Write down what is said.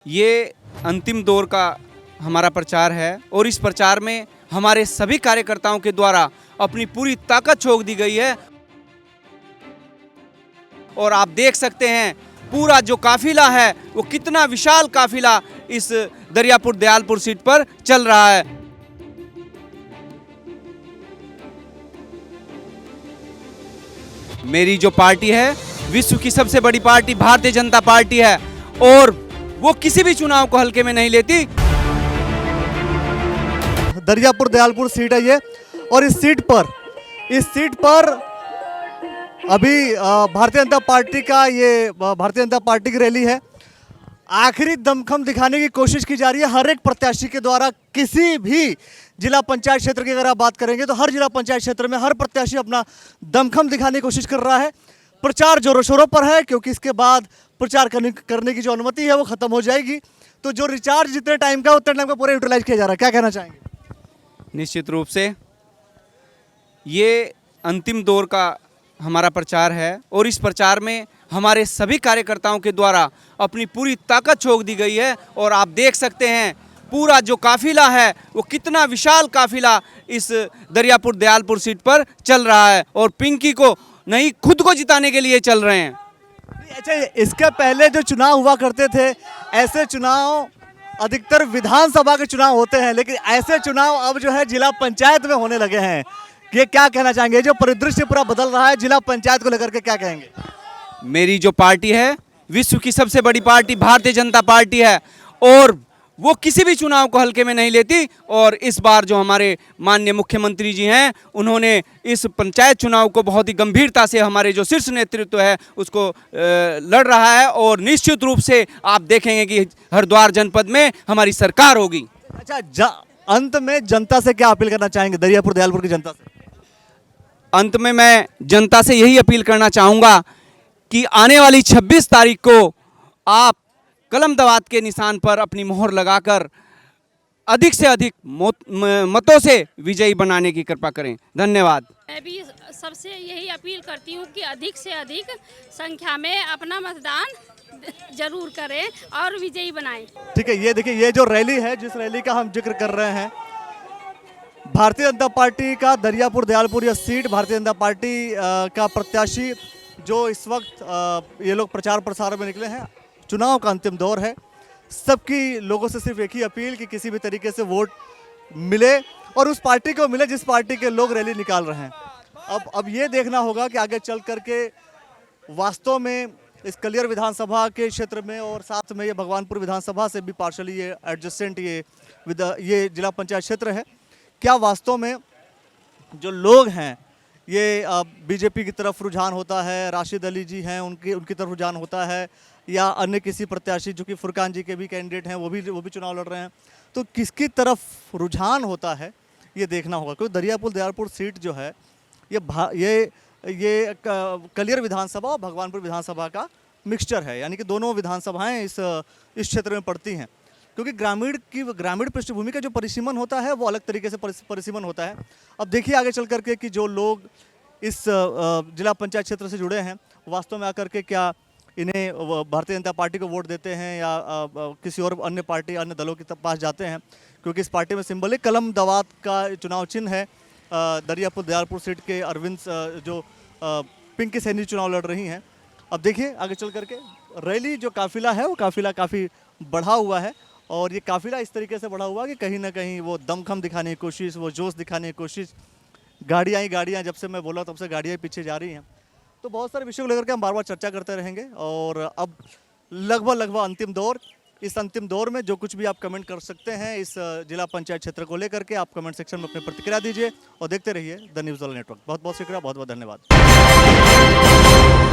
ये अंतिम दौर का हमारा प्रचार है और इस प्रचार में हमारे सभी कार्यकर्ताओं के द्वारा अपनी पूरी ताकत झोंक दी गई है। और आप देख सकते हैं पूरा जो काफिला है वो कितना विशाल काफिला इस दरियापुर दयालपुर सीट पर चल रहा है। मेरी जो पार्टी है विश्व की सबसे बड़ी पार्टी भारतीय जनता पार्टी है और वो किसी भी चुनाव को हल्के में नहीं लेती। दरियापुर दयालपुर सीट है ये, और इस सीट पर अभी भारतीय जनता पार्टी की रैली है। आखिरी दमखम दिखाने की कोशिश की जा रही है हर एक प्रत्याशी के द्वारा। किसी भी जिला पंचायत क्षेत्र की अगर आप बात करेंगे तो हर जिला पंचायत क्षेत्र में हर प्रत्याशी अपना दमखम दिखाने की कोशिश कर रहा है। प्रचार जोरों शोरों पर है क्योंकि इसके बाद प्रचार करने की जो अनुमति है वो खत्म हो जाएगी। तो जो रिचार्ज जितने टाइम का उतने टाइम का पूरा यूटिलाइज किया जा रहा है। क्या कहना चाहेंगे? निश्चित रूप से ये अंतिम दौर का हमारा प्रचार है और इस प्रचार में हमारे सभी कार्यकर्ताओं के द्वारा अपनी पूरी ताकत झोंक दी गई है। और आप देख सकते हैं पूरा जो काफिला है वो कितना विशाल काफिला इस दरियापुर दयालपुर सीट पर चल रहा है और पिंकी को नहीं खुद को जिताने के लिए चल रहे हैं। अच्छा, इसके पहले जो चुनाव हुआ करते थे, ऐसे चुनाव अधिकतर विधानसभा के चुनाव होते हैं, लेकिन ऐसे चुनाव अब जो है जिला पंचायत में होने लगे हैं। ये क्या कहना चाहेंगे? जो परिदृश्य पूरा बदल रहा है जिला पंचायत को लेकर के, क्या कहेंगे? मेरी जो पार्टी है विश्व की सबसे बड़ी पार्टी भारतीय जनता पार्टी है और वो किसी भी चुनाव को हल्के में नहीं लेती। और इस बार जो हमारे माननीय मुख्यमंत्री जी हैं उन्होंने इस पंचायत चुनाव को बहुत ही गंभीरता से हमारे जो शीर्ष नेतृत्व है उसको लड़ रहा है और निश्चित रूप से आप देखेंगे कि हरिद्वार जनपद में हमारी सरकार होगी। अच्छा, अंत में जनता से क्या अपील करना चाहेंगे, दरियापुर दयालपुर की जनता से? अंत में मैं जनता से यही अपील करना चाहूँगा कि आने वाली 26 तारीख को आप कलम दवात के निशान पर अपनी मोहर लगाकर अधिक से अधिक मतों से विजयी बनाने की कृपा करें। धन्यवाद। मैं भी सबसे यही अपील करती हूँ कि अधिक से अधिक संख्या में अपना मतदान जरूर करें और विजयी बनाएं। ठीक है, ये देखिए, ये जो रैली है, जिस रैली का हम जिक्र कर रहे हैं, भारतीय जनता पार्टी का दरियापुर दयालपुर यह सीट, भारतीय जनता पार्टी का प्रत्याशी जो इस वक्त ये लोग प्रचार प्रसार में निकले हैं। चुनाव का अंतिम दौर है। सबकी लोगों से सिर्फ एक ही अपील कि किसी भी तरीके से वोट मिले और उस पार्टी को मिले जिस पार्टी के लोग रैली निकाल रहे हैं। अब ये देखना होगा कि आगे चल करके वास्तव में इस कलियर विधानसभा के क्षेत्र में और साथ में ये भगवानपुर विधानसभा से भी पार्शली ये एडजेसेंट ये जिला पंचायत क्षेत्र है, क्या वास्तव में जो लोग हैं ये बीजेपी की तरफ रुझान होता है, राशिद अली जी हैं उनकी तरफ रुझान होता है, या अन्य किसी प्रत्याशी जो कि फुरकान जी के भी कैंडिडेट हैं वो भी चुनाव लड़ रहे हैं, तो किसकी तरफ रुझान होता है ये देखना होगा। क्योंकि दरियापुर दयालपुर सीट जो है ये कलियर विधानसभा और भगवानपुर विधानसभा का मिक्सचर है, यानी कि दोनों विधानसभाएं इस क्षेत्र में पड़ती हैं। क्योंकि ग्रामीण पृष्ठभूमि का जो परिसीमन होता है वो अलग तरीके से परिसीमन होता है। अब देखिए आगे चल करके कि जो लोग इस जिला पंचायत क्षेत्र से जुड़े हैं वास्तव में आकर के क्या इन्हें भारतीय जनता पार्टी को वोट देते हैं या किसी और अन्य दलों के पास जाते हैं। क्योंकि इस पार्टी में सिंबल कलम दवात का चुनाव चिन्ह है। दरियापुर दयालपुर सीट के अरविंद जो पिंकी सैनी चुनाव लड़ रही हैं। अब देखिए आगे चल करके रैली जो काफिला है वो काफिला काफ़ी बढ़ा हुआ है और ये काफिला इस तरीके से बढ़ा हुआ कि कहीं ना कहीं वो दमखम दिखाने की कोशिश, वो जोश दिखाने की कोशिश, गाड़ियाँ जब से मैं बोला तब से गाड़ियाँ पीछे जा रही हैं। तो बहुत सारे विषयों को लेकर के हम बार बार चर्चा करते रहेंगे। और अब लगभग अंतिम दौर, इस अंतिम दौर में जो कुछ भी आप कमेंट कर सकते हैं इस जिला पंचायत क्षेत्र को लेकर के, आप कमेंट सेक्शन में अपनी प्रतिक्रिया दीजिए और देखते रहिए द न्यूज़ वाला नेटवर्क। बहुत बहुत शुक्रिया, बहुत बहुत धन्यवाद।